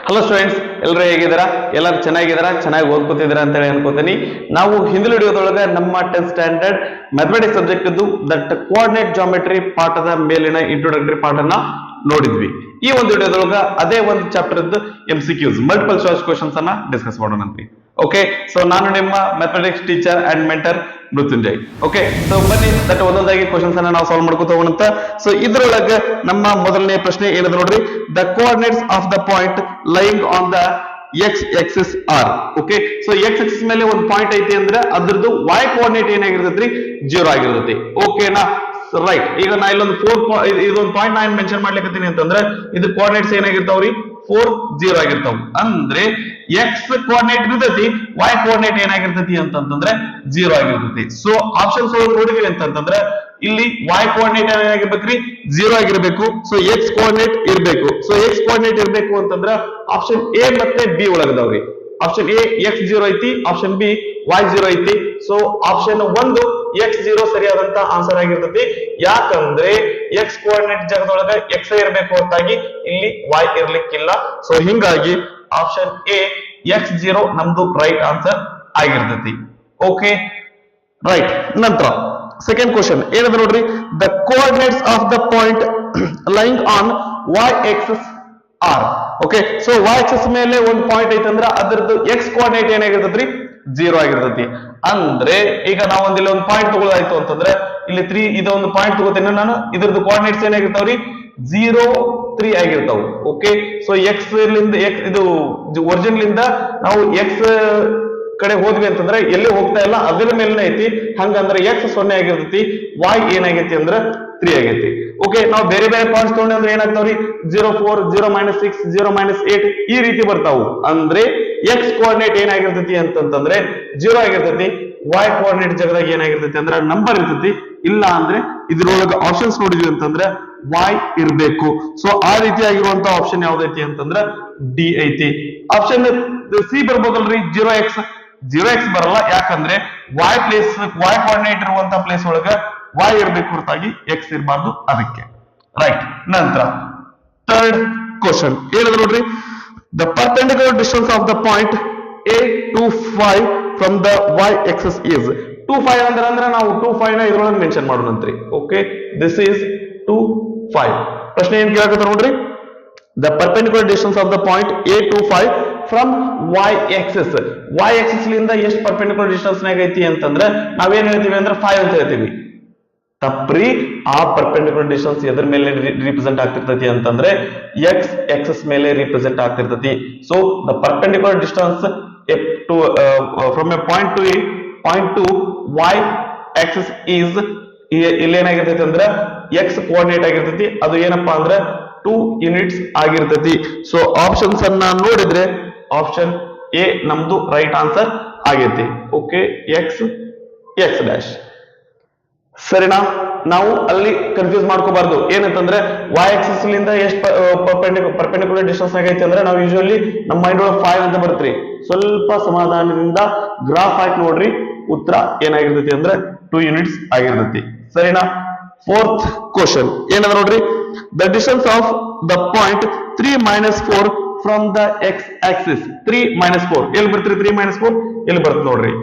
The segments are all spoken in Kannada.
ಹಲೋ ಸ್ಟೂಡೆಂಟ್ಸ್, ಎಲ್ಲರೂ ಹೇಗಿದ್ದೀರಾ? ಎಲ್ಲರೂ ಚೆನ್ನಾಗಿದ್ದೀರಾ? ಚೆನ್ನಾಗಿ ಓದ್ಕೋತಿದ್ದೀರಾ ಅಂತ ಹೇಳಿ ಅನ್ಕೋತೀನಿ. ನಾವು ಹಿಂದಿನ ವಿಡಿಯೋದೊಳಗೆ ನಮ್ಮ 10th ಸ್ಟ್ಯಾಂಡರ್ಡ್ ಮ್ಯಾಥಮೆಟಿಕ್ಸ್ ಸಬ್ಜೆಕ್ಟ್ ಇದ್ದು ದಟ್ ಕೋಆರ್ಡಿನೇಟ್ ಜಾಮೆಟ್ರಿ ಪಾಠದ ಮೇಲಿನ ಇಂಟ್ರೊಡಕ್ಟರಿ ಪಾಠನ ನೋಡಿದ್ವಿ. ಈ ಒಂದು ವಿಡಿಯೋದೊಳಗ ಅದೇ ಒಂದು ಚಾಪ್ಟರ್ ಇದ್ದು MCQs ಮಲ್ಟಿಪಲ್ ಚಾಯ್ಸ್ ಕ್ವಶನ್ಸ್ ಅನ್ನ ಡಿಸ್ಕಸ್ ಮಾಡೋಣ. ಓಕೆ, ಸೊ ನಾನು ನಿಮ್ಮ mathematics teacher and mentor Mrityunjay. Okay, so ಬನ್ನಿ ದಟ್ ಒಂದೊಂದಾಗಿ ಕ್ವಶನ್ಸ್ ಅನ್ನ ನಾವು ಸಾಲ್ವ್ ಮಾಡ್ಕೊತ ಹೋಗೋಣ. ಸೊ ಇದ್ರೊಳಗೆ ನಮ್ಮ ಮೊದಲನೇ ಪ್ರಶ್ನೆ ಏನದ ನೋಡ್ರಿ, the coordinates of the point lying on the X axis are. Okay, so X axis ಮೇಲೆ ಒಂದು ಪಾಯಿಂಟ್ ಐತಿ ಅಂದ್ರೆ ಅದ್ರದ್ದು y ಕೋಆರ್ಡಿನೇಟ್ ಏನಾಗಿರ್ತೈತ್ರಿ? 0 ಆಗಿರ್ತೈತಿ. ಓಕೆನಾ? ರೈಟ್. ಈಗ ನಾ ಇಲ್ಲೊಂದು ಇದೊಂದು ಪಾಯಿಂಟ್ ನಾನು ಮೆನ್ಷನ್ ಮಾಡ್ಲಿಕ್ಕೆ ಅಂತಂದ್ರೆ ಇದು ಕೋಆರ್ಡಿನೇಟ್ಸ್ ಏನಾಗಿರ್ತಾವ್ರಿ? 4 0 ಆಗಿರ್ತಾವ. ಅಂದ್ರೆ ಎಕ್ಸ್ ಕೋಆರ್ಡಿನೇಟ್ ಇರ್ತೈತಿ, y ಕೋಆರ್ಡಿನೇಟ್ ಏನಾಗಿರ್ತೈತಿ ಅಂತಂದ್ರೆ 0 ಆಗಿರ್ತೈತಿ. ಸೊ ಆಪ್ಷನ್ಸ್ ಒಳಗೆ ನೋಡಿದ್ವಿ ಅಂತಂದ್ರೆ ಇಲ್ಲಿ y ಕೋಆರ್ಡಿನೇಟ್ ಏನಾಗಿರ್ಬೇಕ್ರಿ? 0 ಆಗಿರ್ಬೇಕು. ಸೊ ಎಕ್ಸ್ ಕೋಆರ್ಡಿನೇಟ್ ಇರ್ಬೇಕು. ಸೊ ಎಕ್ಸ್ ಕೋಆರ್ಡಿನೇಟ್ ಇರ್ಬೇಕು ಅಂತಂದ್ರ ಆಪ್ಷನ್ ಎ ಮತ್ತೆ ಬಿ ಒಳಗದವ್ರಿ. ಆಪ್ಷನ್ ಎ x0 ಐತಿ, ಆಪ್ಷನ್ ಬಿ y0 ಐತಿ. ಸೊ ಆಪ್ಷನ್ 1 x0 ಸರಿಯಾದಂತ ಆನ್ಸರ್ ಆಗಿರ್ತೈತಿ. ಯಾಕಂದ್ರೆ ಎಕ್ಸ್ ಕೋಆರ್ಡಿನೇಟ್ ಜಾಗದೊಳಗ x ಇರಬೇಕು ಹೊರತಾಗಿ ಇಲ್ಲಿ y ಇರ್ಲಿಕ್ಕಿಲ್ಲ. ಸೊ ಹಿಂಗಾಗಿ ಆಪ್ಷನ್ ಎ x0 ನಮ್ದು ರೈಟ್ ಆನ್ಸರ್ ಆಗಿರ್ತೈತಿ. Okay, right. ನಂತರ ಸೆಕೆಂಡ್ ಕ್ವಶನ್ ಏನದ ನೋಡ್ರಿ, the coordinates of the point lying on y axis are. Okay, so y axis ಮೇಲೆ ಒಂದು ಪಾಯಿಂಟ್ ಐತಂದ್ರ ಅದರದ್ದು x ಕೋಆರ್ಡಿನೇಟ್ ಏನಾಗಿರ್ತೈತ್ರಿ? 0 ಆಗಿರ್ತೈತಿ. ಅಂದ್ರೆ ಈಗ ನಾವು ಇಲ್ಲಿ ಒಂದು ಪಾಯಿಂಟ್ ತಗೊಳ್ಳಾಯ್ತು ಅಂತಂದ್ರೆ ಇಲ್ಲಿ 3 ಇದೊಂದು ಪಾಯಿಂಟ್ ತಗೋತೀನಿ ನಾನು, ಇದ್ರದ್ದು ಕೋಆರ್ಡಿನೇಟ್ಸ್ ಏನಾಗಿರ್ತಾವ್ರಿ? 0 3 ಆಗಿರ್ತಾವ. ಓಕೆ, ಸೊ ಎಕ್ಸ್ ಲಿಂದ ಇದು ಒರಿಜಿನ್ ಲಿಂದ ನಾವು ಎಕ್ಸ್ ಕಡೆ ಹೋದ್ವಿ ಅಂತಂದ್ರೆ ಎಲ್ಲಿ ಹೋಗ್ತಾ ಇಲ್ಲ, ಅದರ ಮೇಲೆನೇ ಐತಿ. ಹಂಗಂದ್ರೆ ಎಕ್ಸ್ 0 ಆಗಿರ್ತೈತಿ, y ಏನಾಗೈತಿ ಅಂದ್ರ 3 ಆಗೈತಿ. ಓಕೆ, ನಾವು ಬೇರೆ ಬೇರೆ ಪಾಯಿಂಟ್ಸ್ ತಗೊಂಡ್ರೆ ಅಂದ್ರೆ ಏನಾಗ್ತಾವ್ರಿ? 0 4 0 -6 0 -8 ಈ ರೀತಿ ಬರ್ತಾವು. ಅಂದ್ರೆ ಎಕ್ಸ್ ಕೋಆರ್ಡಿನೇಟ್ ಏನಾಗಿರ್ತೈತಿ ಅಂತಂದ್ರೆ 0 ಆಗಿರ್ತೈತಿ, y ಕೋಆರ್ಡಿನೇಟ್ ಜಾಗದಾಗ ಏನಾಗಿರ್ತೈತಿ ಅಂದ್ರೆ ನಂಬರ್ ಇರ್ತೈತಿ. ಇಲ್ಲ ಅಂದ್ರೆ ಇದ್ರೊಳಗೆ ಆಪ್ಷನ್ಸ್ ನೋಡಿದ್ವಿ ಅಂತಂದ್ರೆ y ಇರ್ಬೇಕು. ಸೊ ಆ ರೀತಿಯಾಗಿರುವಂತ ಆಪ್ಷನ್ ಯಾವ್ದೈತಿ ಅಂತಂದ್ರೆ ಡಿ ಐತಿ. Option C ಬರ್ಬೋದಲ್ರಿ? 0x ಬರಲ್ಲ. ಯಾಕಂದ್ರೆ y ಕೋಆರ್ಡಿನೇಟ್ ಇರುವಂತ ಪ್ಲೇಸ್ ಒಳಗ y ಇರ್ಬೇಕು ಹೊರತಾಗಿ x ಇರಬಾರ್ದು, ಅದಕ್ಕೆ. ರೈಟ್. ನಂತರ ಥರ್ಡ್ ಕ್ವಶನ್ ಏನದ ನೋಡ್ರಿ, the perpendicular distance of the point a to 5 from the y axis is 2 5 ಅಂದ್ರೆ ನಾವು 2 5 ನ ಇದ್ರೊಳಗೆ ಮೆನ್ಷನ್ ಮಾಡೋಣಂತ್ರಿ. Okay, this is 2 5. ಪ್ರಶ್ನೆ ಏನ್ ಕೇಳಕತ್ತ ನೋಡ್ರಿ, the perpendicular distance of the point a to 5 from y axis. y axis ಲಿಂದ ಎಷ್ಟು ಪರ್ಪೆಂಡಿಕ್ಯುಲರ್ ಡಿಸ್ಟೆನ್ಸ್ ನಾಗ ಐತಿ ಅಂತಂದ್ರೆ ನಾವೇನ್ ಹೇಳ್ತೀವಿ ಅಂದ್ರೆ 5 ಅಂತ ಹೇಳ್ತೀವಿ. ತಪ್ಪ್ರಿ. ಆ ಪರ್ಪೆಂಡಿಕ್ಯುಲರ್ ಡಿಸ್ಟೆನ್ಸ್ ಎದ್ರ ಮೇಲೆ ರಿಪ್ರೆಸೆಂಟ್ ಆಗ್ತಿರ್ತೈತಿ ಅಂತಂದ್ರೆ x axis ಮೇಲೆ ರಿಪ್ರೆಸೆಂಟ್ ಆಗ್ತಿರ್ತೈತಿ. So the perpendicular distance from a point to y axis is ಇಲ್ಲಿ ಏನಾಗಿರ್ತೈತಿ ಅಂದ್ರೆ x ಕೋಆರ್ಡಿನೇಟ್ ಆಗಿರ್ತೈತಿ. ಅದು ಏನಪ್ಪಾ ಅಂದ್ರೆ 2 ಯೂನಿಟ್ಸ್ ಆಗಿರ್ತೈತಿ. ಸೊ ಆಪ್ಷನ್ಸ್ ಅನ್ನ ನೋಡಿದ್ರೆ ಆಪ್ಷನ್ ಎ ನಮ್ದು ರೈಟ್ ಆನ್ಸರ್ ಆಗೈತಿ. Okay, x dash. ಸರಿನಾ? ನಾವು ಅಲ್ಲಿ ಕನ್ಫ್ಯೂಸ್ ಮಾಡ್ಕೋಬಾರ್ದು. ಏನಂತಂದ್ರೆ y axis ಲಿಂದ ಎಷ್ಟು ಪರ್ಪೆಂಡಿಕ್ಯುಲರ್ ಡಿಸ್ಟೆನ್ಸ್ ಆಗೈತಿ ಅಂದ್ರೆ ನಾವು ಯೂಶುವಲಿ ನಮ್ಮ ಮೈಂಡ್ ಒಳಗೆ 5 ಅಂತ ಬರ್ತ್ರಿ. ಸ್ವಲ್ಪ ಸಮಾಧಾನದಿಂದ ಗ್ರಾಫ್ ಹಾಕಿ ನೋಡ್ರಿ, ಉತ್ತರ ಏನಾಗಿರ್ತೈತಿ ಅಂದ್ರೆ 2 ಯೂನಿಟ್ಸ್ ಆಗಿರ್ತೈತಿ. ಸರಿನಾ? ಫೋರ್ತ್ ಕ್ವಶನ್ ಏನದ ನೋಡ್ರಿ, the distance of the point 3 - 4 from the x axis. 3 - 4 ಎಲ್ಲಿ ಬರ್ತೀರಿ? 3 - 4 ಎಲ್ಲಿ ಬರ್ತದೆ ನೋಡ್ರಿ.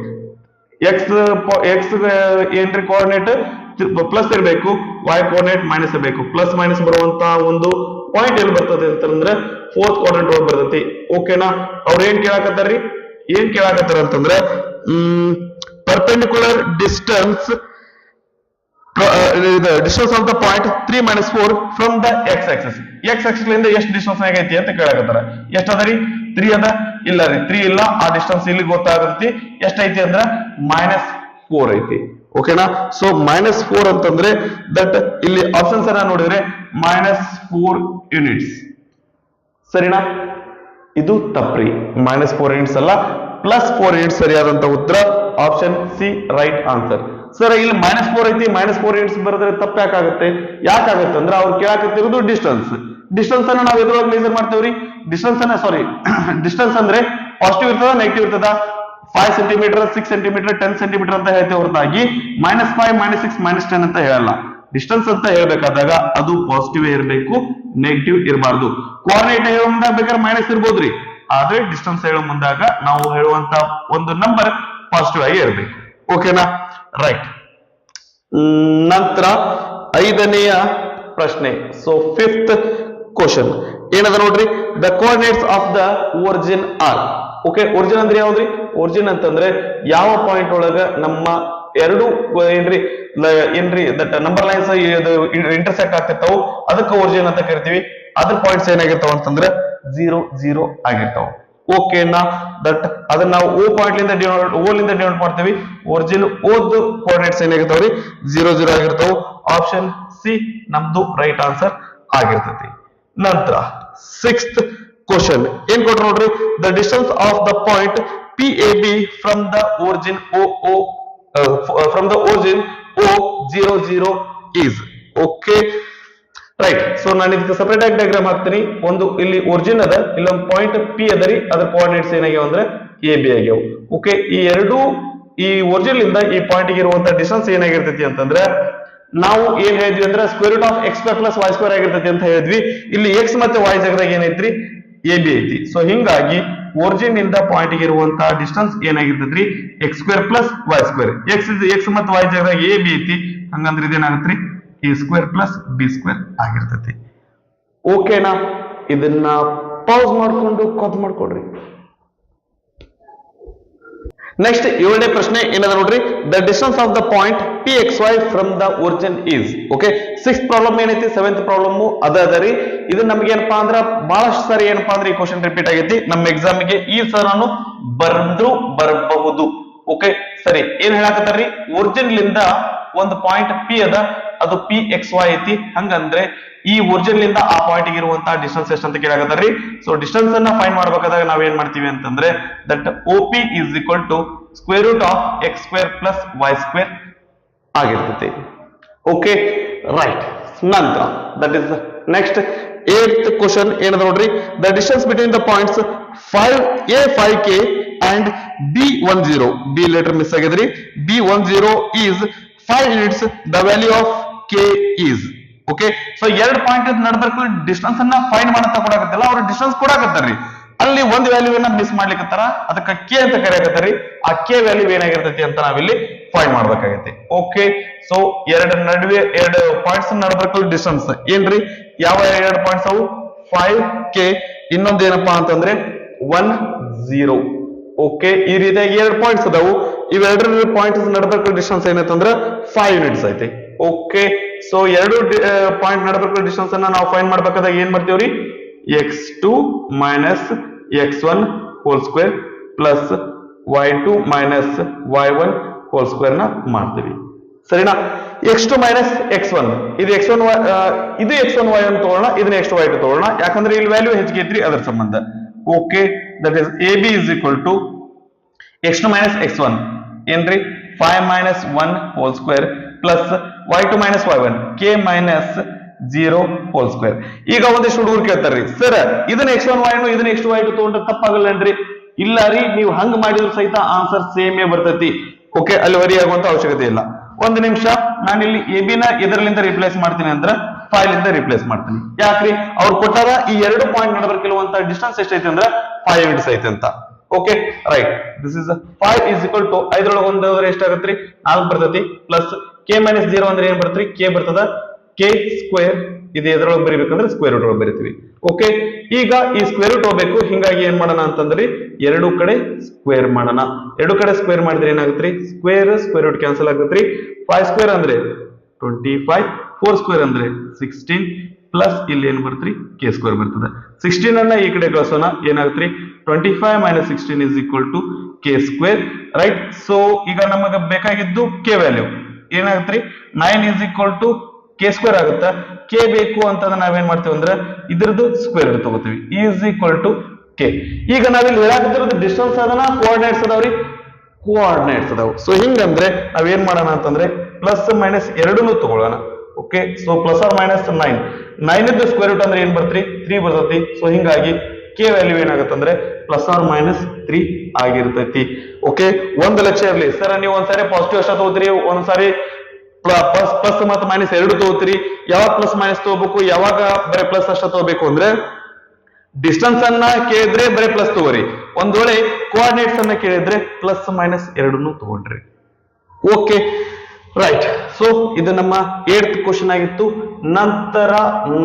ಎಕ್ಸ್ ಏನ್ರಿ ಕೋಆರ್ಡಿನೇಟ್ ಪ್ಲಸ್ ಇರಬೇಕು, y ಕೋಆರ್ಡಿನೇಟ್ ಮೈನಸ್ ಇರಬೇಕು. ಪ್ಲಸ್ ಮೈನಸ್ ಬರುವಂತ ಒಂದು ಪಾಯಿಂಟ್ ಎಲ್ಲಿ ಬರ್ತದೆ ಅಂತಂದ್ರೆ ಫೋರ್ತ್ ಕ್ವಾಡ್ರೆಂಟ್ ಒಳಗೆ ಬರ್ತೈತಿ. ಓಕೆನಾ? ಅವ್ರ ಏನ್ ಕೇಳಾಕತ್ತಾರ ಅಂತಂದ್ರೆ perpendicular distance distance of the point 3 - 4 from the x axis. x axis ಲಿಂದ ಎಷ್ಟು ಡಿಸ್ಟೆನ್ಸ್ ಆಗೈತಿ ಅಂತ ಕೇಳಾಕತ್ತಾರ. ಎಷ್ಟ ಅದರಿ? 3 ಅದ? ಇಲ್ಲ ರೀ, 3 ಇಲ್ಲ. ಆ ಡಿಸ್ಟೆನ್ಸ್ ಇಲ್ಲಿ ಗೊತ್ತಾಗತ್ತಿ. ಎಷ್ಟೈತಿ ಅಂದ್ರ -4 ಐತಿ. ಓಕೆನಾ? ಸೊ -4 ಅಂತಂದ್ರೆ ದಟ್ ಇಲ್ಲಿ ಆಪ್ಷನ್ಸ್ ಅನ್ನ ನೋಡಿದ್ರೆ -4 ಯೂನಿಟ್ಸ್. ಸರಿನಾ? ಇದು ತಪ್ಪ್ರಿ. -4 ಯೂನಿಟ್ಸ್ ಅಲ್ಲ, +4 ಯೂನಿಟ್ಸ್ ಸರಿಯಾದಂತ ಉತ್ತರ option C right answer. Sir ಇಲ್ಲಿ -4 ಐತಿ, -4 ಯೂನಿಟ್ಸ್ ಬರೆದ್ರೆ ತಪ್ಪ ಯಾಕಾಗುತ್ತೆ ಅಂದ್ರೆ ಅವ್ರು ಕೇಳಾಕತ್ತಿರೋದು ಡಿಸ್ಟೆನ್ಸ್ ಅನ್ನ ನಾವು ಎದ್ರೊಳಗೆ ಮೆಜರ್ ಮಾಡ್ತೇವ್ರಿ. ಡಿಸ್ಟೆನ್ಸ್ ಅಂದ್ರೆ ಪಾಸಿಟಿವ್ ಇರ್ತದ, ನೆಗೆಟಿವ್ ಇರ್ತದ. 5 ಸೆಂಟಿಮೀಟರ್, 6 ಸೆಂಟಿಮೀಟರ್, 10 ಸೆಂಟಿಮೀಟರ್ ಅಂತ ಹೇಳ್ತೇವೆ ಹೊರತಾಗಿ -5 -6 -10 ಅಂತ ಹೇಳಲ್ಲ. ಡಿಸ್ಟೆನ್ಸ್ ಅಂತ ಹೇಳ್ಬೇಕಾದಾಗ ಅದು ಪಾಸಿಟಿವ್ ಇರಬೇಕು, ನೆಗೆಟಿವ್ ಇರಬಾರ್ದು. ಕೋಆರ್ಡಿನೇಟ್ ಹೇಳೋ ಮುಂದಾಗ ಬೇಕಾದ್ರೆ ಮೈನಸ್ ಇರ್ಬೋದ್ರಿ, ಆದ್ರೆ ಡಿಸ್ಟೆನ್ಸ್ ಹೇಳೋ ಮುಂದಾಗ ನಾವು ಹೇಳುವಂತ ಒಂದು ನಂಬರ್ ಪಾಸಿಟಿವ್ ಆಗಿ ಇರಬೇಕು. ಓಕೆನಾ? ರೈಟ್. ನಂತರ 5ನೆಯ ಪ್ರಶ್ನೆ. ಸೊ 5th ಕ್ವಶನ್ ಏನದ ನೋಡ್ರಿ, the coordinates of the origin are. Okay, origin ಅಂದ್ರೆ ಯಾವ್ದ್ರಿ? ಒರಿಜಿನ್ ಅಂತಂದ್ರೆ ಯಾವ ಪಾಯಿಂಟ್ ಒಳಗ ನಮ್ಮ ಎರಡು ಏನ್ರಿ ದಟ್ ನಂಬರ್ ಲೈನ್ಸ್ ಇಂಟರ್ಸೆಕ್ಟ್ ಆಗ್ತಿರ್ತಾವ, ಅದಕ್ಕೆ ಒರಿಜಿನ್ ಅಂತ ಕರಿತೀವಿ. ಅದ್ರ ಪಾಯಿಂಟ್ಸ್ ಏನಾಗಿರ್ತಾವ ಅಂತಂದ್ರೆ 0 0 ಆಗಿರ್ತಾವ. ಓಕೆನಾ? ದಟ್ ಅದನ್ನ ನಾವು ಓ ಪಾಯಿಂಟ್ ಲಿಂದ ಡಿವೈಡ್ ಮಾಡ್ತೀವಿ. ಒರಿಜಿನ್ ಓದ್ ಕೋಆರ್ಡಿನೇಟ್ಸ್ ಏನಾಗಿರ್ತಾವ್ರಿ? 0 0 ಆಗಿರ್ತಾವ. ಆಪ್ಷನ್ ಸಿ ನಮ್ದು ರೈಟ್ ಆನ್ಸರ್ ಆಗಿರ್ತೈತಿ. ನಂತರ 6th ಕ್ವಶನ್ ಏನ್ ಕೊಟ್ರು ನೋಡ್ರಿ, the distance of the point PAB from the origin O 0 0 is. Okay, right. So ನಾನು ಇದಕ್ಕೆ ಸಪರೇಟ್ ಆಗಿ ಡಯಾಗ್ರಾಮ್ ಹಾಕ್ತೀನಿ. ಒಂದು ಇಲ್ಲಿ ಒರಿಜಿನ್ ಅದ, ಇಲ್ಲೊಂದು ಪಾಯಿಂಟ್ ಪಿ ಅದರಿ, ಅದ್ರ ಕೋಆರ್ಡಿನೇಟ್ಸ್ ಏನಾಗ್ಯಾವ ಅಂದ್ರೆ AB ಆಗ್ಯಾವ. ಓಕೆ, ಈ ಒರಿಜಿನ್ ಇಂದ ಈ ಪಾಯಿಂಟ್ ಇರುವಂತ ಡಿಸ್ಟೆನ್ಸ್ ಏನಾಗಿರ್ತೈತಿ ಅಂತಂದ್ರೆ ನಾವು ಏನ್ ಹೇಳಿದ್ವಿ ಅಂದ್ರೆ square root of x square plus y square ಆಗಿರ್ತೈತಿ ಅಂತ ಹೇಳಿದ್ವಿ. ಇಲ್ಲಿ ಎಕ್ಸ್ ಮತ್ತೆ ವೈ ಜಾಗದಾಗ ಏನೈತ್ರಿ? AB ಐತಿ. ಸೊ ಹಿಂಗಾಗಿ ಒರಿಜಿನ್ ಇಂದ ಪಾಯಿಂಟ್ ಇರುವಂತ ಡಿಸ್ಟೆನ್ಸ್ ಏನಾಗಿರ್ತೈತ್ರಿ? X square plus y square. X ಮತ್ತೆ ವೈ ಜಾಗದಾಗ AB ಐತಿ, ಹಂಗಂದ್ರೆ ಇದೇನಾಗತ್ರಿ? A square plus B square ಆಗಿರ್ತೈತಿ. ಓಕೆನಾ? ಇದನ್ನ ಪಾಸ್ ಮಾಡ್ಕೊಂಡು ಕಾಪಿ ಮಾಡ್ಕೊಡ್ರಿ. ನೆಕ್ಸ್ಟ್ 7ನೇ ಪ್ರಶ್ನೆ ಏನದ ನೋಡ್ರಿ, the distance of the point PXY from the origin is. Okay, 6th problem ಏನೈತಿ, 7th ಪ್ರಾಬ್ಲಮ್ ಅದರಿ. ಇದು ನಮ್ಗೆ ಏನಪ್ಪಾ ಅಂದ್ರ ಬಹಳಷ್ಟು ಸಾರಿ ಏನಪ್ಪಾ ಅಂದ್ರೆ ಈ ಕ್ವಶನ್ ರಿಪೀಟ್ ಆಗೈತಿ ನಮ್ಮ ಎಕ್ಸಾಮ್ ಗೆ. ಈ ಸರ್ ನಾನು ಬರಬಹುದು. ಓಕೆ, ಸರಿ. ಏನ್ ಹೇಳಕತ್ತಾರ್ರಿ? ಒರಿಜಿನ್ ಲಿಂದ ಒಂದು ಪಾಯಿಂಟ್ P ಅದ, ಅದು PXY ಐತಿ. ಹಂಗಂದ್ರೆ ಈ ಒರಿಜಿನ್ ಲಿಂದ ಆ ಪಾಯಿಂಟ್ ಇರುವಂತಹ ಡಿಸ್ಟೆನ್ಸ್ ಎಷ್ಟು ಅಂತ ಕೇಳಾಕತ್ತಾರ್ರಿ. ಸೊ ಡಿಸ್ಟೆನ್ಸ್ ಅನ್ನ ಫೈಂಡ್ ಮಾಡ್ಬೇಕಾದಾಗ ನಾವ್ ಏನ್ ಮಾಡ್ತೀವಿ ಅಂತಂದ್ರೆ that OP is equal to square root of x square plus y square ಆಗಿರ್ತೈತಿ. Okay, right. ನಂತರ that is next 8th question ಏನದ ನೋಡ್ರಿ, the distance between the points 5A5K and B10. B letter miss ಆಗಿದ್ರಿ. B10 is 5 units. The value of K is. Okay, so ಎರಡು ಪಾಯಿಂಟ್ ನಡಬರ್ಕು ಡಿಸ್ಟೆನ್ಸ್ ಅನ್ನ ಫೈಂಡ್ ಮಾಡಂತ ಕೊಡಾಕತ್ತಿಲ್ಲ, ಅವ್ರ ಡಿಸ್ಟೆನ್ಸ್ ಕೊಡಾಕತ್ತಾರ್ರಿ. ಅಲ್ಲಿ ಒಂದು ವ್ಯಾಲ್ಯೂನ ಮಿಸ್ ಮಾಡ್ಲಿಕ್ಕತ್ತಾರ, ಅದಕ್ಕೆ K ಅಂತ ಕರೆಯಕತ್ತಾರ್ರಿ. ಆ K ವ್ಯಾಲ್ಯೂ ಏನಾಗಿರ್ತೈತಿ ಅಂತ ನಾವಿಲ್ಲಿ ಫೈಂಡ್ ಮಾಡ್ಬೇಕಾಗತ್ತೆ. ಓಕೆ, ಸೊ ಎರಡು ಪಾಯಿಂಟ್ಸ್ ನಡಬರ್ಕು ಡಿಸ್ಟೆನ್ಸ್ ಏನ್ರಿ? ಯಾವ ಎರಡು ಪಾಯಿಂಟ್ಸ್ ಅವು? 5K, ಇನ್ನೊಂದು ಏನಪ್ಪಾ ಅಂತಂದ್ರೆ 10. ಓಕೆ, ಈ ರೀತಿಯಾಗಿ ಎರಡು ಪಾಯಿಂಟ್ಸ್ ಅದಾವು. ಇವೆರಡರ ಪಾಯಿಂಟ್ಸ್ ನಡಬರ್ಕು ಡಿಸ್ಟೆನ್ಸ್ ಏನಂತಂದ್ರೆ 5 ಯೂನಿಟ್ಸ್ ಐತಿ. ಓಕೆ, ಸೊ ಎರಡು ಪಾಯಿಂಟ್ ನಡಬರ್ಕು ಡಿಸ್ಟೆನ್ಸ್ ಅನ್ನ ನಾವು ಫೈಂಡ್ ಮಾಡ್ಬೇಕಾದಾಗ ಏನ್ ಮಾಡ್ತೀವ್ರಿ? x2 minus x1 hole square plus y2 minus y1 whole square ನ ಮಾಡ್ತೀವಿ. ಸರಿನಾ? x2 ಮೈನಸ್ x1, ಇದು x1 ಇದು x1 y1 ತಗೊಳ್ಳೋಣ, ಇದನ್ನ x2 y2 ತಗೊಳ್ಳೋಣ, ಯಾಕಂದ್ರೆ ಇಲ್ಲಿ ವ್ಯಾಲ್ಯೂ ಹೆಚ್ಚಿಗೆ ಐತ್ರಿ ಅದರ ಸಂಬಂಧ. Okay, that is AB is equal to x2 minus x1 ಏನ್ರಿ? 5 minus 1 whole square plus y2 minus y1 k minus 0 whole square. ಈಗ ಒಂದಿಷ್ಟು ಹುಡುಗರು ಕೇಳ್ತಾರ್ರಿ, ಸರ್ ಇದನ್ನ x1 y1 ಇದನ್ನ x2 y2 ತಗೊಂಡ್ರೆ ತಪ್ಪಾಗಲ್ಲೇನ್ರಿ? ಇಲ್ಲ ರೀ, ನೀವು ಹಂಗ ಮಾಡಿದ್ರು ಸಹಿತ ಆನ್ಸರ್ ಸೇಮೇ ಬರ್ತೈತಿ. ಓಕೆ, ಅಲ್ಲಿ ವರಿ ಆಗುವಂತ ಅವಶ್ಯಕತೆ ಇಲ್ಲ. ಒಂದು ನಿಮಿಷ, ನಾನಿಲ್ಲಿ AB ನ ಇದರಲ್ಲಿಂದ ರಿಪ್ಲೇಸ್ ಮಾಡ್ತೀನಿ ಅಂದ್ರೆ 5 ಲಿಂದ ರಿಪ್ಲೇಸ್ ಮಾಡ್ತೀನಿ. ಯಾಕ್ರಿ? ಅವ್ರು ಕೊಟ್ಟಾರ ಈ ಎರಡು ಪಾಯಿಂಟ್ ನಡಬರ್ಕಿರುವಂತ ಡಿಸ್ಟೆನ್ಸ್ ಎಷ್ಟೈತಿ ಅಂದ್ರೆ 5 ಯೂನಿಟ್ಸ್ ಐತಿ ಅಂತ. Okay, right. This is 5 is equal to 5 ಒಂದು ಎಷ್ಟಾಗತ್ರಿ? 4 ಬರ್ತೈತಿ. ಪ್ಲಸ್ K ಮೈನಸ್ 0 ಅಂದ್ರೆ ಏನ್ ಬರ್ತೈತಿ? K ಬರ್ತದ. K ಸ್ಕ್ವೇರ್ ಇದು ಎದ್ರೊಳಗೆ ಬರೀಬೇಕಂದ್ರೆ ಸ್ಕ್ವೇರ್ ರೂಟ್ ಒಳಗೆ ಬರೀತೀವಿ. ಓಕೆ, ಈಗ ಈ ಸ್ಕ್ವೇರ್ ರೂಟ್ ಹೋಗ್ಬೇಕು. ಹಿಂಗಾಗಿ ಏನ್ ಮಾಡೋಣ ಅಂತಂದ್ರಿ, ಎರಡು ಕಡೆ ಸ್ಕ್ವೇರ್ ಮಾಡೋಣ. ಎರಡು ಕಡೆ ಸ್ಕ್ವೇರ್ ಮಾಡಿದ್ರೆ ಏನಾಗತ್ರಿ? ಸ್ಕ್ವೇರ್ ರೂಟ್ ಕ್ಯಾನ್ಸಲ್ ಆಗತ್ರಿ. 5 ಸ್ಕ್ವೇರ್ ಅಂದ್ರೆ 25, 4 ಸ್ಕ್ವೇರ್ ಅಂದ್ರೆ 16 ಪ್ಲಸ್ ಇಲ್ಲಿ ಏನ್ ಬರ್ತ್ರಿ? K ಸ್ಕ್ವೇರ್ ಬರ್ತದೆ. 16 ಅನ್ನ ಈ ಕಡೆ ಕಳಿಸೋಣ, ಏನಾಗತ್ರಿ? 25 minus 16 is equal to K square. Right. So ಈಗ ನಮಗೆ ಬೇಕಾಗಿದ್ದು K ವ್ಯಾಲ್ಯೂ ಏನಾಗತ್ರಿ? 9 is equal to K square ಆಗುತ್ತಾ? K ಬೇಕು ಅಂತಂದ್ರೆ ನಾವೇನ್ ಮಾಡ್ತೀವಿ ಅಂದ್ರೆ ಇದ್ರದ್ದು ಸ್ಕ್ವೇರ್ ರೂಟ್ ತಗೋತೀವಿ. Is equal to K. ಈಗ ನಾವಿಲ್ಲಿ ಹೇಳಾಕತ್ತಿರೋದು ಡಿಸ್ಟೆನ್ಸ್ ಅದನ್ನ, ಕೋಆರ್ಡಿನೇಟ್ಸ್ ಅದಾವ್ರಿ, ಕೋಆರ್ಡಿನೇಟ್ಸ್ ಅದಾವ. ಸೊ ಹಿಂಗಂದ್ರೆ ನಾವೇನ್ ಮಾಡೋಣ ಅಂತಂದ್ರೆ ಪ್ಲಸ್ ಮೈನಸ್ ಎರಡನ್ನೂ ತಗೊಳ್ಳೋಣ. Okay, so plus or minus 9 ಇದ್ದು ಸ್ಕ್ವೇರ್ ರೂಟ್ ಅಂದ್ರೆ ಏನ್ ಬರ್ತ್ರಿ? 3 ಬರ್ತೈತಿ. ಸೊ ಹಿಂಗಾಗಿ K ವ್ಯಾಲ್ಯೂ ಏನಾಗತ್ತಂದ್ರೆ ಪ್ಲಸ್ ಆರ್ ಮೈನಸ್ 3 ಆಗಿರ್ತೈತಿ. ಓಕೆ, ಒಂದು ಲಕ್ಷ ಇರ್ಲಿ ಸರ್, ನೀವು ಒಂದ್ಸಾರಿ ಪಾಸಿಟಿವ್ ಅಷ್ಟ ತಗೋತೀರಿ, ಒಂದ್ಸಾರಿ ಪ್ಲಸ್ ಪ್ಲಸ್ ಮತ್ತು ಮೈನಸ್ ಎರಡು ತಗೋತೀರಿ. ಯಾವಾಗ ಪ್ಲಸ್ ಮೈನಸ್ ತಗೋಬೇಕು, ಯಾವಾಗ ಬರೀ ಪ್ಲಸ್ ಅಷ್ಟ ತಗೋಬೇಕು ಅಂದ್ರೆ ಡಿಸ್ಟೆನ್ಸ್ ಅನ್ನ ಕೇಳಿದ್ರೆ ಬರೀ ಪ್ಲಸ್ ತಗೋರಿ. ಒಂದ್ ವೇಳೆ ಕೋಆರ್ಡಿನೇಟ್ಸ್ ಅನ್ನ ಕೇಳಿದ್ರೆ ಪ್ಲಸ್ ಮೈನಸ್ ಎರಡನ್ನು ತಗೊಂಡ್ರಿ. Okay right. ಸೊ ಇದು ನಮ್ಮ 8th ಕ್ವಶನ್ ಆಗಿತ್ತು. ನಂತರ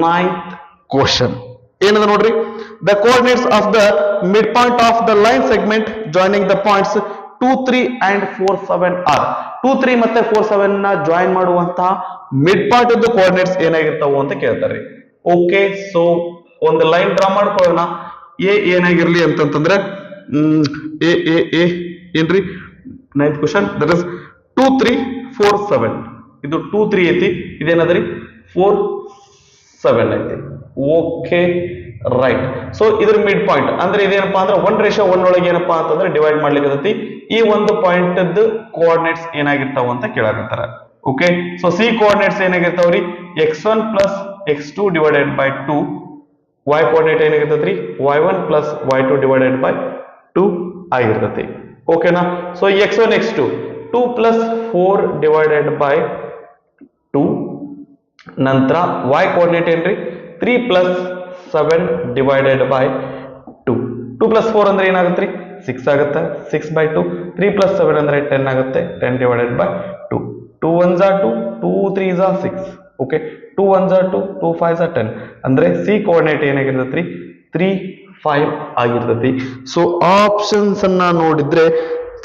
9th ಕ್ವಶನ್ ಏನದ ನೋಡ್ರಿ. The coordinates of the mid point of the line segment joining the points 2, 3 and 4, 7 are. 2, 3 ಮತ್ತೆ 4, 7 ನ ಜಾಯಿನ್ ಮಾಡುವಂತಹ ಮಿಡ್ ಪಾಯಿಂಟ್ ಇದ್ದು ಕೋಆರ್ಡಿನೇಟ್ಸ್ ಏನಾಗಿರ್ತಾವು ಅಂತ ಕೇಳ್ತಾರೆ. ಓಕೆ, ಸೊ ಒಂದು ಲೈನ್ ಡ್ರಾ ಮಾಡ್ಕೊಳ್ಳೋಣ. ಎ ಏನಾಗಿರ್ಲಿ ಅಂತಂದ್ರೆ ಎ ಎ ಎ ಏನ್ರಿ 9th ಕ್ವಶನ್, ದಟ್ ಇಸ್ 2, 3, 4, 7. ಇದು 2, 3 ಐತಿ, ಇದೇನದ್ರಿ 4, 7 ಐತಿ. Okay right. ಸೊ ಇದ್ರ ಮಿಡ್ ಪಾಯಿಂಟ್ ಅಂದ್ರೆ ಇದೇನಪ್ಪಾ ಅಂದ್ರೆ 1:1 ಒಳಗೆ ಏನಪ್ಪಾ ಅಂತಂದ್ರೆ ಡಿವೈಡ್ ಮಾಡ್ಲಿಕ್ಕೆ ಈ ಒಂದು ಪಾಯಿಂಟ್ ಕೋಆರ್ಡಿನೇಟ್ಸ್ ಏನಾಗಿರ್ತಾವ ಅಂತ ಕೇಳಾಕತ್ತಾರ. ಓಕೆ, ಸೊ ಸಿ ಕೋಆರ್ಡಿನೇಟ್ಸ್ ಏನಾಗಿರ್ತಾವ್ರಿ x1 plus x2 divided by 2. y coordinate ಏನಾಗಿರ್ತೈತ್ರಿ y1 plus y2 divided by 2 ಆಗಿರ್ತೈತಿ. ಓಕೆನಾ. ಸೊ x1 x2 2 plus 4 divided by 2. ನಂತರ y ಕೋಆರ್ಡಿನೇಟ್ ಏನ್ರಿ 3 plus 7 divided by 2. 2 plus 4 ಅಂದ್ರೆ ಏನಾಗುತ್ತೆ 6 ಆಗುತ್ತೆ. 6 by 2. 3 plus 7 ಅಂದ್ರೆ 10 ಆಗುತ್ತೆ. 10 divided by 2. 2 1s are 2, 2 3s are 6. Okay, 2 1s are 2, 2 5s are 10. ಅಂದ್ರೆ ಸಿ ಕೋಆರ್ಡಿನೇಟ್ ಏನಾಗಿರ್ತೈತ್ರಿ 3, 5 ಆಗಿರ್ತೈತಿ. ಸೊ ಆಪ್ಷನ್ಸ್ ಅನ್ನ ನೋಡಿದ್ರೆ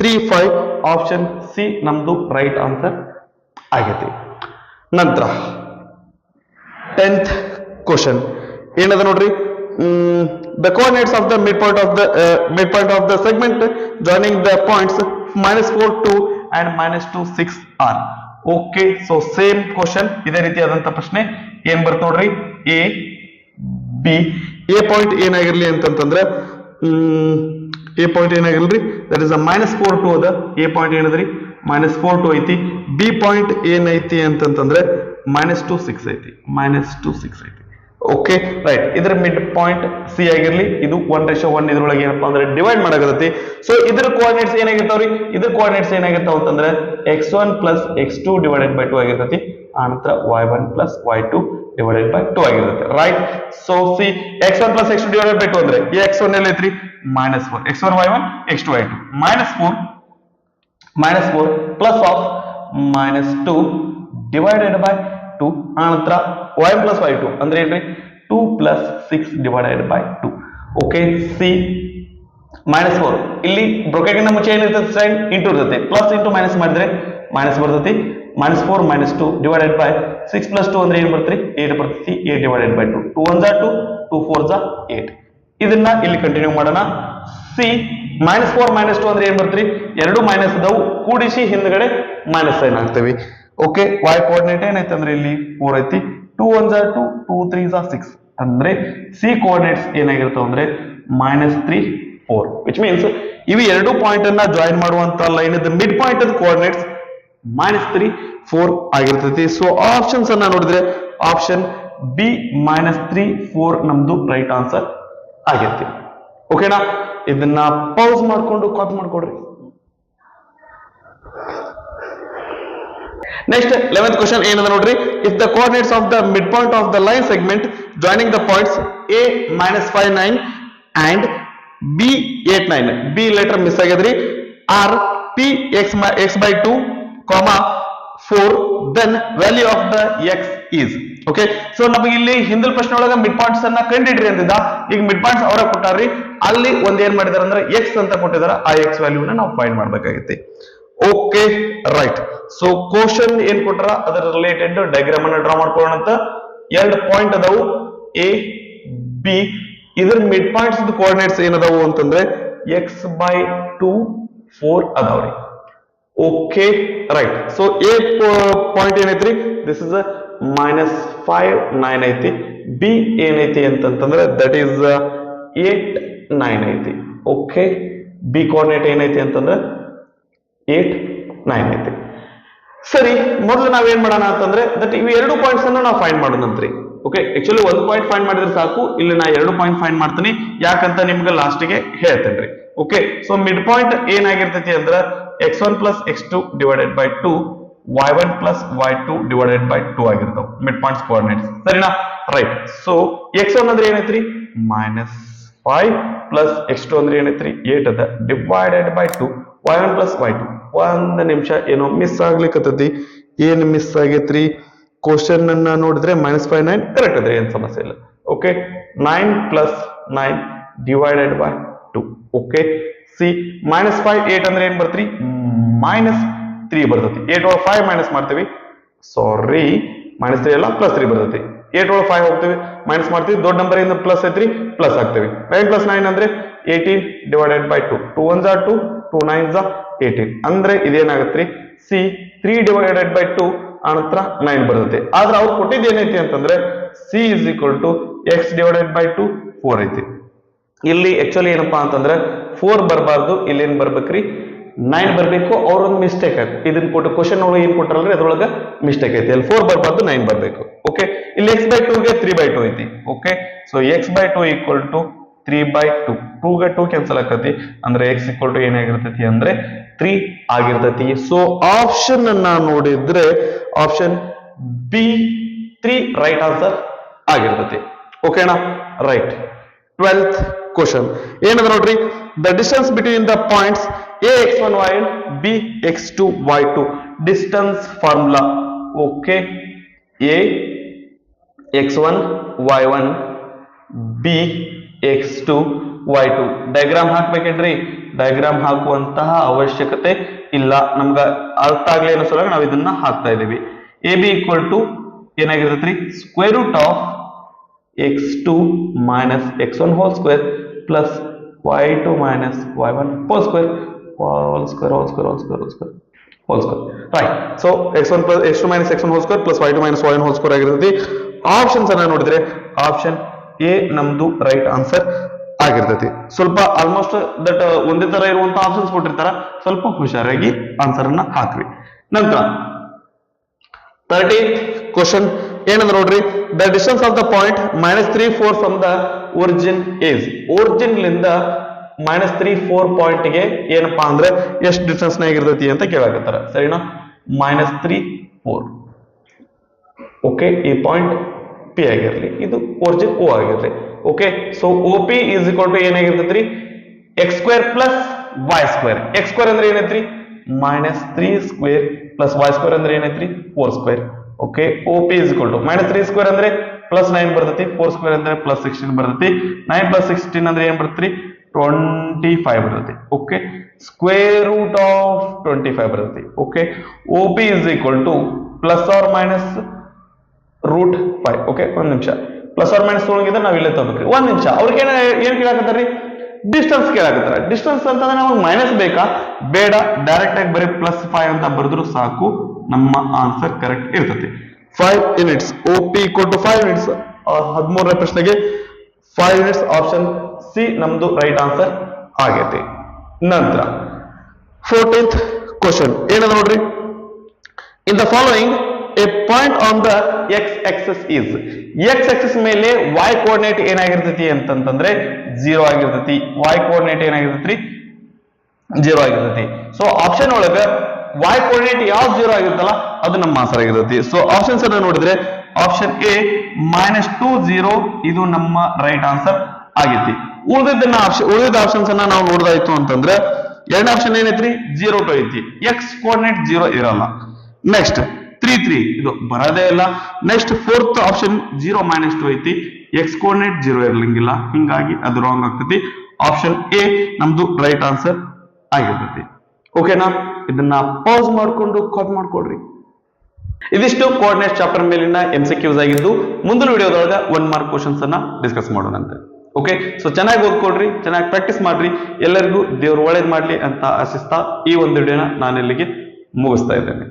3, 5 ಆಪ್ಷನ್ ಸಿ ನಮ್ದು ರೈಟ್ ಆನ್ಸರ್ ಆಗೈತಿ. ನಂತರ 10th ಕ್ವಶನ್ ಏನದ ನೋಡ್ರಿ. the coordinates of the midpoint of the segment joining the points -4, 2 and -2, 6 are. Okay, so same question, ಇದೇ ರೀತಿಯಾದಂತ ಪ್ರಶ್ನೆ ಏನ್ ಬರ್ತ ನೋಡ್ರಿ. ಎ ಬಿ ಎ ಪಾಯಿಂಟ್ ಏನಾಗಿರ್ಲಿ ಅಂತಂದ್ರೆ ಎ ಪಾಯಿಂಟ್ ಏನಾಗಿರ್ಲಿ ದಟ್ ಇಸ್ -4, 2 ಅದ. ಎ ಪಾಯಿಂಟ್ ಏನದ್ರಿ -4, 2 ಐತಿ. ಬಿ ಪಾಯಿಂಟ್ ಏನೈತಿ ಅಂತಂದ್ರೆ -2, 6 ಐತಿ. -2, 6 ಐತಿ. Okay right. ಇದರ ಮಿಡ್ ಪಾಯಿಂಟ್ ಸಿ ಆಗಿರ್ಲಿ. ಇದು 1:1 ಇದ್ರೊಳಗೆ ಏನಪ್ಪಾ ಅಂದ್ರೆ ಡಿವೈಡ್ ಮಾಡಾಕತ್ತೈತಿ. ಸೊ ಇದ್ರ ಕೋಆರ್ಡಿನೇಟ್ಸ್ ಏನಾಗಿರ್ತಾವ್ರಿ, ಇದ್ರ ಕೋಆರ್ಡಿನೇಟ್ಸ್ ಏನಾಗಿರ್ತಾವ ಅಂತಂದ್ರೆ x1 plus x2 divided by 2 ಆಗಿರ್ತೈತಿ. ಆನಂತರ y1 plus y2 divided by 2 ಆಗಿರುತ್ತೆ. Right. So C x1 plus x2 divided by 2 ಅಂದ್ರೆ x1 ಎಲ್ಲಿ ಐತ್ರಿ -4, x1 y1 x2 y2 -4 plus of -2 divided by 2. ಆನಂತರ y plus y2 ಅಂದ್ರೆ ಏನ್ರಿ 2 plus 6 divided by 2. Okay, C -4 ಇಲ್ಲಿ ಬ್ರೊಕೆಟ್ ನ ಮುಂಚೆ ಏನಿರ್ತದೆ ಸೈನ್ ಇಂಟು ಇರ್ತದೆ. ಪ್ಲಸ್ ಇಂಟು ಮೈನಸ್ ಮಾಡಿದ್ರೆ ಮೈನಸ್ ಬರ್ತೈತಿ. -4 -2 divided by 6 plus 2 ಅಂದ್ರೆ ಏನ್ ಬರ್ತೈತಿ 8 ಬರ್ತೈತಿ. 8 divided by 2. 2 1s are 2, 2 4s are 8. ಇದನ್ನ ಇಲ್ಲಿ ಕಂಟಿನ್ಯೂ ಮಾಡೋಣ. ಸಿ -4 -2 ಅಂದ್ರೆ ಏನ್ ಬರ್ತೈತಿ ಎರಡು ಮೈನಸ್ ಅದಾವು, ಕೂಡಿಸಿ ಹಿಂದ್ಗಡೆ ಮೈನಸ್ ಸೈನ್ ಹಾಕ್ತೇವಿ. ಓಕೆ, y ಕೋಆರ್ಡಿನೇಟ್ ಏನೈತೆ ಅಂದ್ರೆ ಇಲ್ಲಿ 4 ಐತಿ. 2 1s are 2, 2 3s are 6. ಅಂದ್ರೆ ಸಿ ಕೋಆರ್ಡಿನೇಟ್ಸ್ ಏನಾಗಿರ್ತಾವ ಅಂದ್ರೆ -3, 4, ವಿಚ್ ಮೀನ್ಸ್ ಇವು ಎರಡು ಪಾಯಿಂಟ್ ಅನ್ನ ಜಾಯಿನ್ ಮಾಡುವಂತ ಲೈನ್ ಇದ್ದ ಮಿಡ್ ಪಾಯಿಂಟ್ ಅದ ಕೋಆರ್ಡಿನೇಟ್ಸ್ -3, 4 ಆಗಿರ್ತೈತಿ. ಸೊ ಆಪ್ಷನ್ಸ್ ಅನ್ನ ನೋಡಿದ್ರೆ ಆಪ್ಷನ್ ಬಿ -3, 4 ನಮ್ದು ರೈಟ್ ಆನ್ಸರ್ ಆಗೈತಿ. ಓಕೆನಾ. ಇದನ್ನ ಪೌಸ್ ಮಾಡ್ಕೊಂಡು ಕಾಪಿ ಮಾಡ್ಕೊಡ್ರಿ. ನೆಕ್ಸ್ಟ್ 11th ಕ್ವಶನ್ ಏನದ ನೋಡ್ರಿ. If the coordinates of the mid point of the line segment joining the points a -5, 9 and b 8, 9. B letter miss ಆಗ್ಯದ್ರಿ. Or p x by 2, 4, then value of the x is. Okay, so ನಮಗೆ ಇಲ್ಲಿ ಹಿಂದಿನ ಪ್ರಶ್ನೆ ಒಳಗ ಮಿಡ್ ಪಾಯಿಂಟ್ಸ್ ಅನ್ನ ಕಂಡಿಡ್ರಿ ಅಂತಿದ್ದ. ಈಗ ಮಿಡ್ ಪಾಯಿಂಟ್ಸ್ ಅವರ ಕೊಟ್ಟಾರ್ರಿ. ಅಲ್ಲಿ ಒಂದ್ ಏನ್ ಮಾಡಿದಾರ ಅಂದ್ರೆ x ಅಂತ ಕೊಟ್ಟಿದಾರ. ಆ x ವ್ಯಾಲ್ಯೂನ ನಾವು ಫೈಂಡ್ ಮಾಡ್ಬೇಕಾಗೈತಿ. Okay right. ಸೊ ಕ್ವಶನ್ ಏನ್ ಕೊಟ್ಟಾರ ಅದರ ರಿಲೇಟೆಡ್ ಡಯಾಗ್ರಾಮ್ ಅನ್ನ ಡ್ರಾ ಮಾಡ್ಕೊಳ್ಳೋಣ ಅಂತ. ಎರಡು ಪಾಯಿಂಟ್ ಅದಾವು ಎ ಬಿ. ಇದ್ರ ಮಿಡ್ ಪಾಯಿಂಟ್ಸ್ ಕೋಆರ್ಡಿನೇಟ್ಸ್ ಏನದಾವು ಅಂತಂದ್ರೆ x by 2, 4 ಅದಾವ್ರಿ. Okay right. So A point ಏನೈತ್ರಿ ದಿಸ್ ಇಸ್ -5, 9 ಐತಿ. ಬಿ ಏನೈತಿ ಅಂತಂದ್ರೆ ದಟ್ ಈಸ್ 8, 9 ಐತಿ. ಓಕೆ, ಬಿ ಕೋಆರ್ಡಿನೇಟ್ ಏನೈತಿ ಅಂತಂದ್ರೆ 8, 9 ಐತಿ. ಸರಿ, ಮೊದಲು ನಾವೇನ್ ಮಾಡೋಣ ಅಂತಂದ್ರೆ ದಟ್ ಇವು ಎರಡು ಪಾಯಿಂಟ್ಸ್ ಅನ್ನು ನಾವು ಫೈಂಡ್ ಮಾಡೋಣಂತ್ರಿ. ಓಕೆ, ಆಕ್ಚುಲಿ ಒಂದು ಪಾಯಿಂಟ್ ಫೈಂಡ್ ಮಾಡಿದ್ರೆ ಸಾಕು. ಇಲ್ಲಿ ನಾ ಎರಡು ಪಾಯಿಂಟ್ ಫೈಂಡ್ ಮಾಡ್ತೀನಿ, ಯಾಕಂತ ನಿಮ್ಗೆ ಲಾಸ್ಟ್ಗೆ ಹೇಳ್ತೇನ್ರಿ. ಓಕೆ, ಸೊ ಮಿಡ್ ಪಾಯಿಂಟ್ ಏನಾಗಿರ್ತೈತಿ ಅಂದ್ರ x1 plus x2 divided by 2, y1 plus y2 divided by 2 ಆಗಿರ್ತಾವ ಮಿಡ್ ಪಾಯಿಂಟ್ಸ್ ಕೋಆರ್ಡಿನೇಟ್ಸ್ ಸರಿನಾ ರೈಟ್ ಸೊ x1 ಅಂದ್ರೆ ಏನೈತ್ರಿ -5 plus x2 ಅಂದ್ರೆ ಏನೈತ್ರಿ 8 ಅದ divided by 2 y1 plus y2 ಒಂದ್ ನಿಮಿಷ ಏನೋ ಮಿಸ್ ಆಗ್ಲಿಕ್ಕತ್ತೈತಿ ಏನ್ ಮಿಸ್ ಆಗೈತ್ರಿ ಕ್ವಶನ್ ಅನ್ನ ನೋಡಿದ್ರೆ -5 9 ಕರೆಕ್ಟ್ ಅದ್ರಿ ಏನ್ ಸಮಸ್ಯೆ ಇಲ್ಲ okay 9 plus 9 divided by 2 okay C -5 8 ಅಂದ್ರೆ ಏನ್ ಬರ್ತ್ರಿ -3 ಬರ್ತೈತಿ 8 ಒಳಗೆ 5 ಮೈನಸ್ ಮಾಡ್ತೀವಿ ಸಾರಿ -3 ಅಲ್ಲ +3 ಬರ್ತೈತಿ 8 ಒಳಗೆ 5 ಹೋಗ್ತೀವಿ ಮೈನಸ್ ಮಾಡ್ತೀವಿ ದೊಡ್ಡ ನಂಬರ್ ಇಂದ ಪ್ಲಸ್ ಐತ್ರಿ ಪ್ಲಸ್ ಆಗ್ತೀವಿ 9 plus 9 ಅಂದ್ರೆ 18 divided by 2 2 1s are 2 2 9s are 18 ಅಂದ್ರೆ ಇದೇನಾಗತ್ರಿ ಸಿ 3 divided by 2 ಆನಂತರ 9 ಬರ್ತೈತಿ ಆದ್ರೆ ಅವ್ರು ಕೊಟ್ಟಿದ್ದು ಏನೈತಿ ಅಂತಂದ್ರೆ C is equal to x divided by 2 4 ಐತಿ ಇಲ್ಲಿ ಆಕ್ಚುಲಿ ಏನಪ್ಪಾ ಅಂತಂದ್ರೆ 4 ಬರಬಾರ್ದು ಇಲ್ಲಿ ಏನ್ ಬರ್ಬೇಕ್ರಿ 9 ಬರ್ಬೇಕು ಅವ್ರೊಂದು ಮಿಸ್ಟೇಕ್ ಆಯ್ತು ಇದನ್ನ ಕೊಟ್ಟು ಕ್ವಶನ್ ಒಳಗೆ ಏನ್ ಕೊಟ್ರಲ್ರಿ ಅದ್ರೊಳಗ ಮಿಸ್ಟೇಕ್ ಐತಿ ಅಲ್ಲಿ 4 ಬರಬಾರ್ದು 9 ಬರ್ಬೇಕು ಓಕೆ ಇಲ್ಲಿ x/2 ಗೆ 3/2 ಐತಿ okay so x/2 equal to 3/2 2 ಗೆ 2 ಕ್ಯಾನ್ಸಲ್ ಆಗತೈತಿ ಅಂದ್ರೆ x equal to ಏನಾಗಿರ್ತೈತಿ ಅಂದ್ರೆ 3 ಆಗಿರ್ತೈತಿ ಸೊ ಆಪ್ಷನ್ ಅನ್ನ ನೋಡಿದ್ರೆ ಆಪ್ಷನ್ ಬಿ 3 ರೈಟ್ ಆನ್ಸರ್ ಆಗಿರ್ತೈತಿ ಓಕೆನಾ ರೈಟ್ 12th ಕ್ವಶನ್ ಏನದ ನೋಡ್ರಿ the distance between the points a x1 y1 b x2 y2 distance formula okay a x1 y1 b x2 y2 diagram ಹಾಕ್ಬೇಕೇನ್ರಿ ಡಯಾಗ್ರಾಮ್ ಹಾಕುವಂತಹ ಅವಶ್ಯಕತೆ ಇಲ್ಲ ನಮ್ಗ ಅರ್ಥ ಆಗ್ಲಿ ಅನ್ನೋ ಸಲುವಾಗಿ ನಾವು ಇದನ್ನ ಹಾಕ್ತಾ ಇದೀವಿ ಎ ಬಿ ಈಕ್ವಲ್ ಟು ಏನಾಗಿರ್ತೈತ್ರಿ square root of x2 minus x1 whole square plus y2 minus y1 whole square right so x1 plus x2 minus x1 whole square plus y2 minus y1 whole square ಆಗಿರ್ತೈತಿ ಆಪ್ಷನ್ಸ್ ಅನ್ನ ನೋಡಿದ್ರೆ ಆಪ್ಷನ್ ಎ ನಮ್ದು ರೈಟ್ ಆನ್ಸರ್ ಆಗಿರ್ತೈತಿ ಸ್ವಲ್ಪ ಆಲ್ಮೋಸ್ಟ್ ದಟ್ ಒಂದೇ ತರ ಇರುವಂತ ಆಪ್ಷನ್ಸ್ ಕೊಟ್ಟಿರ್ತಾರ ಸ್ವಲ್ಪ ಹುಷಾರಾಗಿ ಆನ್ಸರ್ ಅನ್ನ ಹಾಕ್ರಿ ನಂತರ 13th ಕ್ವಶನ್ ಏನಂದ್ರೆ ನೋಡ್ರಿ the distance of the point -3 4 from the origin is origin ಲಿಂದ -3 4 ಪಾಯಿಂಟ್ ಗೆ ಏನಪ್ಪಾ ಅಂದ್ರೆ ಎಷ್ಟು ಡಿಸ್ಟೆನ್ಸ್ ಆಗಿರ್ತೈತಿ ಅಂತ ಕೇಳಾಕತ್ತಾರ ಸರಿನಾ -3 4 ಓಕೆ ಈ ಪಾಯಿಂಟ್ ಪಿ ಆಗಿರ್ಲಿ ಇದು ಒರಿಜಿನ್ ಓ ಆಗಿರ್ಲಿ okay so O P is equal to ಏನಾಗಿರ್ತೈತ್ರಿ x square plus y square x square ಅಂದ್ರೆ ಏನೈತ್ರಿ -3 ಸ್ಕ್ವೇರ್ ಪ್ಲಸ್ ವೈ ಸ್ಕ್ವೇರ್ ಅಂದ್ರೆ ಏನೈತ್ರಿ 4 square okay OP is equal to -3 square ಅಂದ್ರೆ +9 ಬರ್ತೈತಿ 4 ಸ್ಕ್ವೇರ್ ಅಂದ್ರೆ +16 ಬರ್ತೈತಿ 9 + 16 ಅಂದ್ರೆ ಏನ್ ಬರ್ತೈತಿ 25 ಬರ್ತೈತಿ ಓಕೆ ಸ್ಕ್ವೇರ್ ರೂಟ್ ಆಫ್ 25 ಬರ್ತೈತಿ okay OP is equal to ± √5 okay ಒಂದ್ ನಿಮಿಷ ± ತೊಗೊಂಡಿದ್ರೆ ನಾವ್ ಇಲ್ಲೇ ತಗೋಬೇಕ್ರಿ ಒಂದ್ ನಿಮಿಷ ಅವ್ರಿಗೆ ಏನ್ ಕೇಳಾಕತ್ತಾರ್ರಿ ಡಿಸ್ಟೆನ್ಸ್ ಕೇಳಾಕತ್ತಾರ ಡಿಸ್ಟೆನ್ಸ್ ಅಂತಂದ್ರೆ ನಮಗೆ ಮೈನಸ್ ಬೇಕಾ ಬೇಡ ಡೈರೆಕ್ಟ್ ಆಗಿ ಬರೀ +5 ಅಂತ ಬರೆದ್ರು ಸಾಕು ನಮ್ಮ ಆನ್ಸರ್ ಕರೆಕ್ಟ್ ಇರ್ತೈತಿ 5 units OP equal to 5 units 13ನೇ ಪ್ರಶ್ನೆಗೆ 5 ಯೂನಿಟ್ಸ್ ಆಪ್ಷನ್ ಸಿ ನಮ್ದು ರೈಟ್ ಆನ್ಸರ್ ಆಗೈತಿ ನಂತರ 14th ಕ್ವಶನ್ ಏನದ ನೋಡ್ರಿ in the following a point on the x axis is x axis ಮೇಲೆ y ಕೋಆರ್ಡಿನೇಟ್ ಏನಾಗಿರ್ತೈತಿ ಅಂತಂದ್ರೆ 0 ಆಗಿರ್ತೈತಿ y ಕೋಆರ್ಡಿನೇಟ್ ಏನಾಗಿರ್ತೈತಿ 0 ಆಗಿರ್ತೈತಿ ಸೊ ಆಪ್ಷನ್ ಒಳಗ y ಕೋಆರ್ಡಿನೇಟ್ ಯಾವ 0 ಆಗಿರುತ್ತಲ್ಲ ಅದು ನಮ್ಮ ಆನ್ಸರ್ ಆಗಿರ್ತೈತಿ ಸೊ ಆಪ್ಷನ್ಸ್ ಅನ್ನ ನೋಡಿದ್ರೆ ಆಪ್ಷನ್ ಎ -2 0 ಇದು ನಮ್ಮ ರೈಟ್ ಆನ್ಸರ್ ಆಗೈತಿ ಉಳಿದ ಆಪ್ಷನ್ಸ್ ಅನ್ನ ನಾವು ನೋಡ್ದಾಯ್ತು ಅಂತಂದ್ರೆ ಎರಡನೇ ಆಪ್ಷನ್ ಏನೈತ್ರಿ 0 2 ಐತಿ x ಕೋಆರ್ಡಿನೇಟ್ 0 ಇರಲ್ಲ ನೆಕ್ಸ್ಟ್ 3 3 ಇದು ಬರದೇ ಇಲ್ಲ ನೆಕ್ಸ್ಟ್ 4th ಆಪ್ಷನ್ 0 -2 ಐತಿ x ಕೋಆರ್ಡಿನೇಟ್ 0 ಇರಲಿಂಗಿಲ್ಲ ಹಿಂಗಾಗಿ ಅದು ರಾಂಗ್ ಆಗ್ತೈತಿ ಆಪ್ಷನ್ ಎ ನಮ್ದು ರೈಟ್ ಆನ್ಸರ್ ಆಗಿರ್ತೈತಿ ಓಕೆನಾ ಇದನ್ನ ಪಾಸ್ ಮಾಡ್ಕೊಂಡು ಕಾಪಿ ಮಾಡ್ಕೊಡ್ರಿ ಇದಿಷ್ಟು ಕೋಆರ್ಡಿನೇಟ್ ಚಾಪ್ಟರ್ ಮೇಲಿನ MCQs ಆಗಿದ್ದು ಮುಂದಿನ ವಿಡಿಯೋದೊಳಗ 1 ಮಾರ್ಕ್ ಕ್ವಶನ್ಸ್ ಅನ್ನ ಡಿಸ್ಕಸ್ ಮಾಡೋಣಂತೆ ಓಕೆ ಸೊ ಚೆನ್ನಾಗಿ ಓದ್ಕೊಡ್ರಿ ಚೆನ್ನಾಗಿ ಪ್ರಾಕ್ಟೀಸ್ ಮಾಡ್ರಿ ಎಲ್ಲರಿಗೂ ದೇವ್ರು ಒಳ್ಳೇದ್ ಮಾಡ್ಲಿ ಅಂತ ಆಶಿಸ್ತಾ ಈ ಒಂದು ವಿಡಿಯೋನ ನಾನು ಇಲ್ಲಿಗೆ ಮುಗಿಸ್ತಾ ಇದ್ದೇನೆ